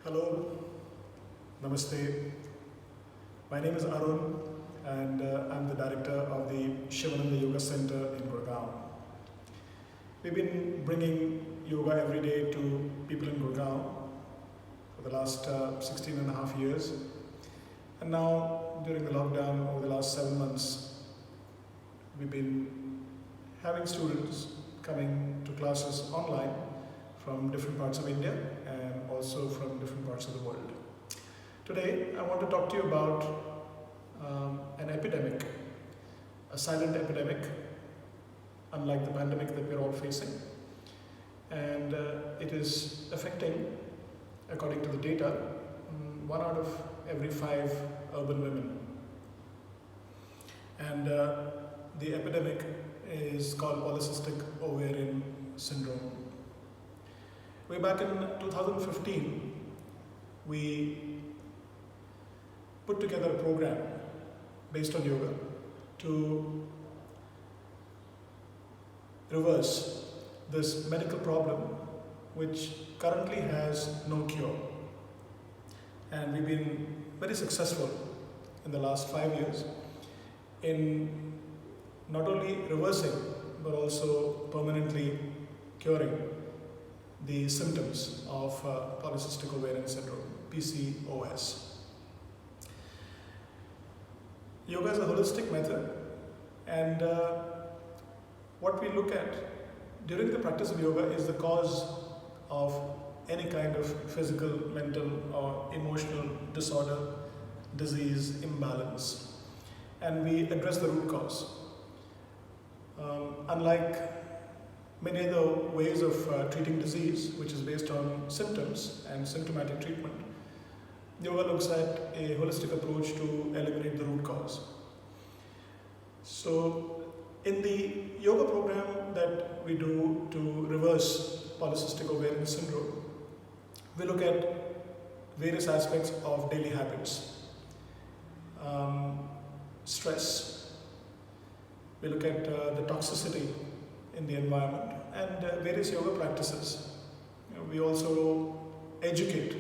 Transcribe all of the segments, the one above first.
Hello, Namaste. My name is Arun and I'm the director of the Sivananda Yoga Centre in Gurgaon. We've been bringing yoga every day to people in Gurgaon for the last 16 and a half years. And now, during the lockdown over the last 7 months, we've been having students coming to classes online from different parts of India and also from different parts of the world. Today, I want to talk to you about an epidemic, a silent epidemic, unlike the pandemic that we're all facing. And it is affecting, according to the data, 1 out of every 5 urban women. And the epidemic is called polycystic ovarian syndrome. Way back in 2015, we put together a program based on yoga to reverse this medical problem which currently has no cure. And we've been very successful in the last 5 years in not only reversing but also permanently curing the symptoms of polycystic ovarian syndrome, PCOS. Yoga is a holistic method, and what we look at during the practice of yoga is the cause of any kind of physical, mental or emotional disorder, disease, imbalance, and we address the root cause. Unlike many other ways of treating disease, which is based on symptoms and symptomatic treatment, yoga looks at a holistic approach to eliminate the root cause. So, in the yoga program that we do to reverse polycystic ovarian syndrome, we look at various aspects of daily habits, stress, we look at the toxicity in the environment and various yoga practices. We also educate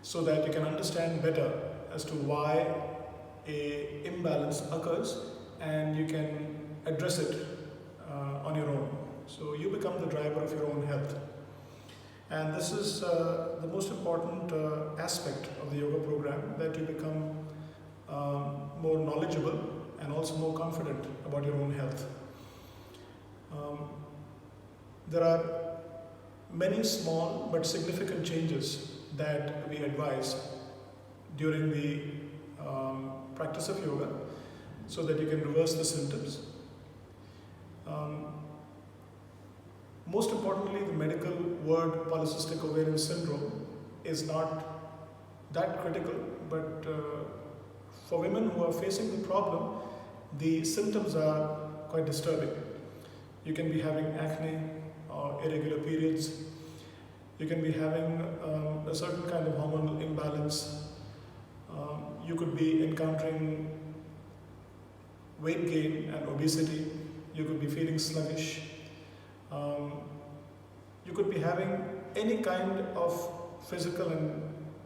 so that you can understand better as to why a imbalance occurs and you can address it on your own. So you become the driver of your own health. And this is the most important aspect of the yoga program, that you become more knowledgeable and also more confident about your own health. There are many small but significant changes that we advise during the practice of yoga so that you can reverse the symptoms. Most importantly, the medical word polycystic ovarian syndrome is not that critical, but for women who are facing the problem, the symptoms are quite disturbing. You can be having acne or irregular periods. You can be having a certain kind of hormonal imbalance. You could be encountering weight gain and obesity. You could be feeling sluggish. You could be having any kind of physical and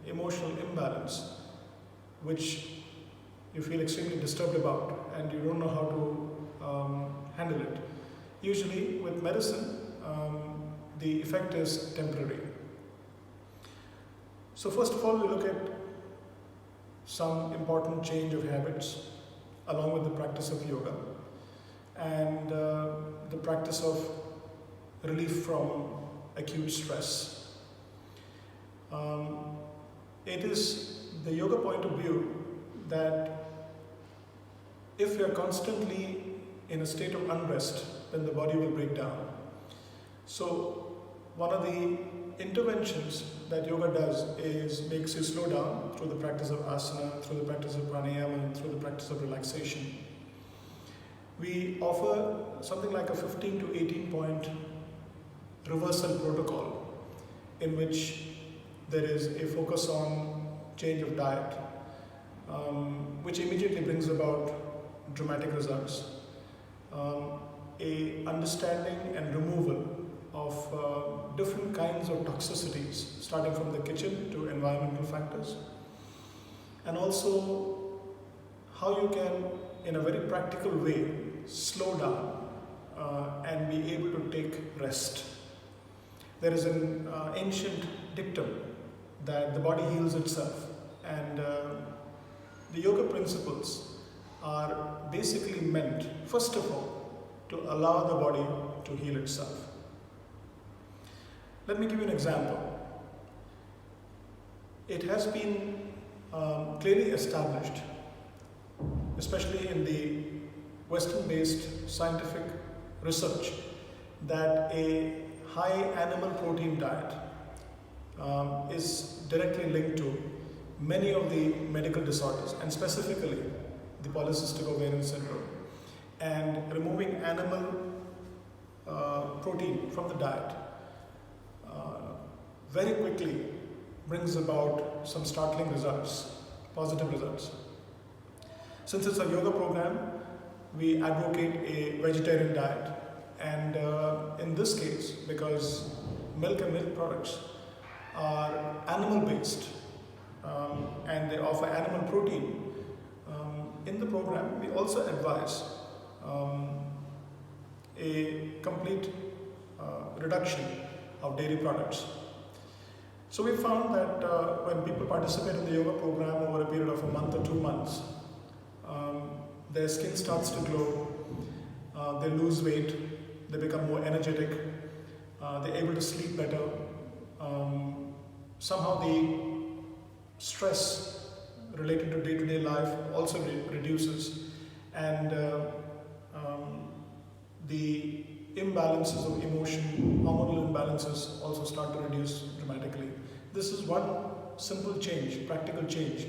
emotional imbalance which you feel extremely disturbed about and you don't know how to handle it. Usually with medicine, the effect is temporary. So first of all, we look at some important change of habits along with the practice of yoga and the practice of relief from acute stress. It is the yoga point of view that if we are constantly in a state of unrest, then the body will break down. So one of the interventions that yoga does is makes you slow down through the practice of asana, through the practice of pranayama, through the practice of relaxation. We offer something like a 15 to 18 point reversal protocol in which there is a focus on change of diet, which immediately brings about dramatic results. A understanding and removal of different kinds of toxicities, starting from the kitchen to environmental factors, and also how you can, in a very practical way, slow down and be able to take rest. There is an ancient dictum that the body heals itself, and the yoga principles are basically meant, first of all, to allow the body to heal itself. Let me give you an example. It has been clearly established, especially in the Western-based scientific research, that a high animal protein diet is directly linked to many of the medical disorders, and specifically the polycystic ovarian syndrome. And removing animal protein from the diet very quickly brings about some startling results, positive results. Since it's a yoga program, we advocate a vegetarian diet, and in this case, because milk and milk products are animal-based and they offer animal protein, in the program we also advise a complete reduction of dairy products. So we found that when people participate in the yoga program over a period of a month or 2 months, their skin starts to glow, they lose weight, they become more energetic, they're able to sleep better. Somehow the stress related to day-to-day life also reduces, and the imbalances of emotion, hormonal imbalances also start to reduce dramatically. This is one simple change, practical change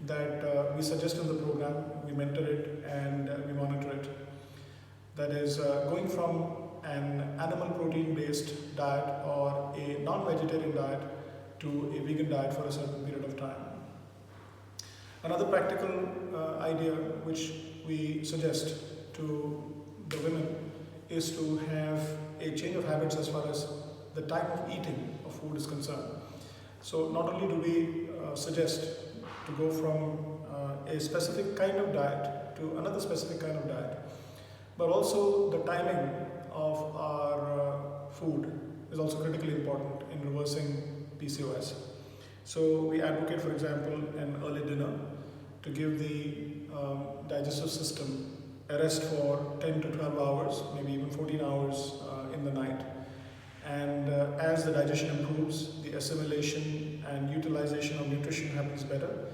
that we suggest in the program, we mentor it and we monitor it. That is going from an animal protein based diet or a non-vegetarian diet to a vegan diet for a certain period of time. Another practical idea which we suggest to the women is to have a change of habits as far as the type of eating of food is concerned. So not only do we suggest to go from a specific kind of diet to another specific kind of diet, but also the timing of our food is also critically important in reversing PCOS. So we advocate, for example, an early dinner to give the digestive system a rest for 10 to 12 hours, maybe even 14 hours in the night. And as the digestion improves, the assimilation and utilization of nutrition happens better.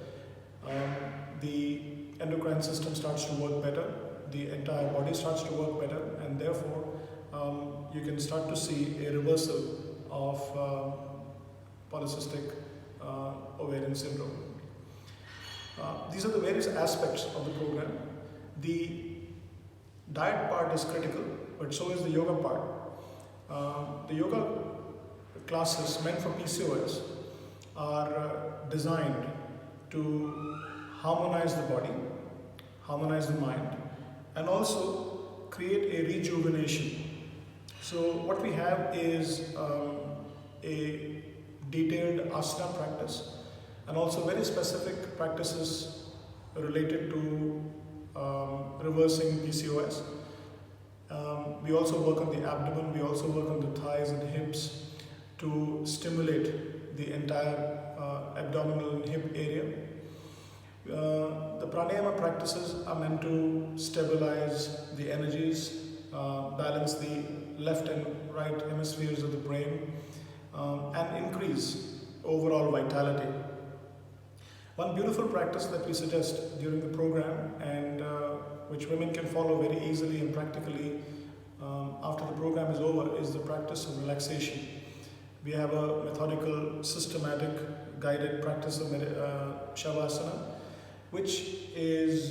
The endocrine system starts to work better, the entire body starts to work better, and therefore you can start to see a reversal of polycystic ovarian syndrome. These are the various aspects of the program. The diet part is critical, but so is the yoga part. The yoga classes meant for PCOS are designed to harmonize the body, harmonize the mind, and also create a rejuvenation. So what we have is a detailed asana practice and also very specific practices related to reversing PCOS. We also work on the abdomen, we also work on the thighs and hips to stimulate the entire abdominal and hip area. The pranayama practices are meant to stabilize the energies, balance the left and right hemispheres of the brain, and increase overall vitality. One beautiful practice that we suggest during the program, and which women can follow very easily and practically after the program is over, is the practice of relaxation. We have a methodical, systematic, guided practice of Shavasana, which is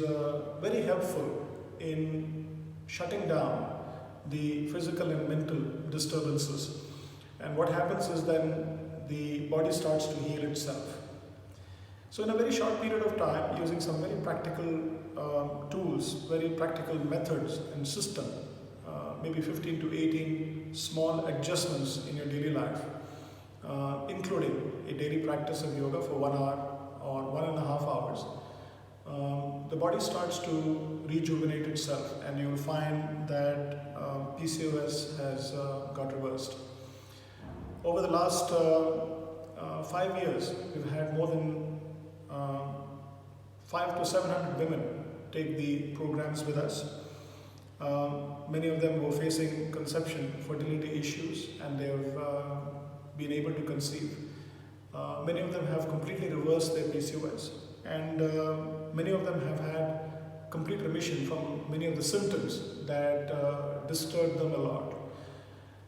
very helpful in shutting down the physical and mental disturbances. And what happens is then the body starts to heal itself. So in a very short period of time, using some very practical tools, very practical methods and system, maybe 15 to 18 small adjustments in your daily life, including a daily practice of yoga for 1 hour or 1.5 hours, the body starts to rejuvenate itself, and you will find that PCOS has got reversed. Over the last 5 years, we've had more than 500 to 700 women take the programs with us. Many of them were facing conception, fertility issues, and they have been able to conceive. Many of them have completely reversed their PCOS, and many of them have had complete remission from many of the symptoms that disturbed them a lot.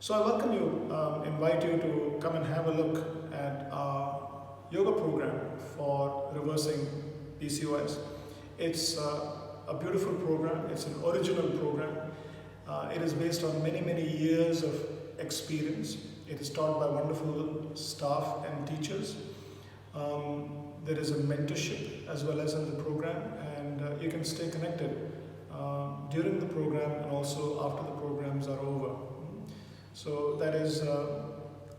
So I welcome you, invite you to come and have a look at our yoga program for reversing PCOS. It's a beautiful program. It's an original program. It is based on many years of experience. It is taught by wonderful staff and teachers. There is a mentorship as well as in the program, and you can stay connected during the program and also after the programs are over. So that is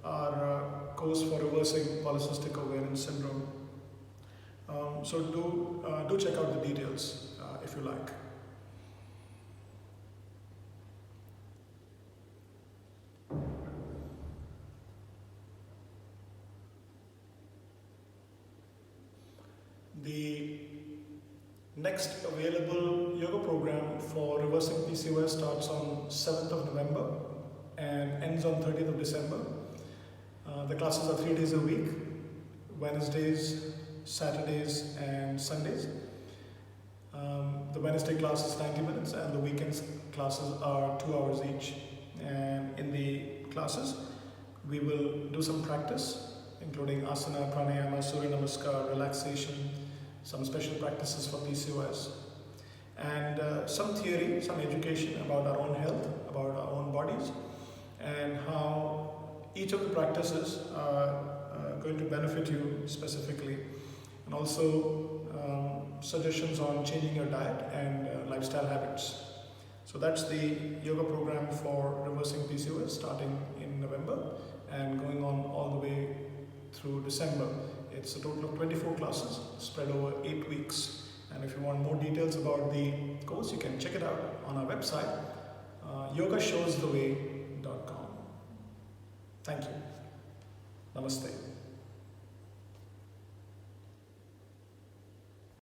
our course for reversing polycystic ovarian syndrome. So do check out the details if you like. The next available yoga program for reversing PCOS starts on 7th of November and ends on 30th of December. The classes are 3 days a week, Wednesdays, Saturdays and Sundays. The Wednesday class is 90 minutes and the weekends classes are 2 hours each. And in the classes, we will do some practice, including asana, pranayama, surya namaskar, relaxation, some special practices for PCOS, and some theory, some education about our own health, about our own bodies, and how each of the practices are going to benefit you specifically, and also suggestions on changing your diet and lifestyle habits. So that's the yoga program for reversing PCOS starting in November and going on all the way through December. It's a total of 24 classes spread over 8 weeks. And if you want more details about the course, you can check it out on our website, yogashowstheway.com. Thank you. Namaste.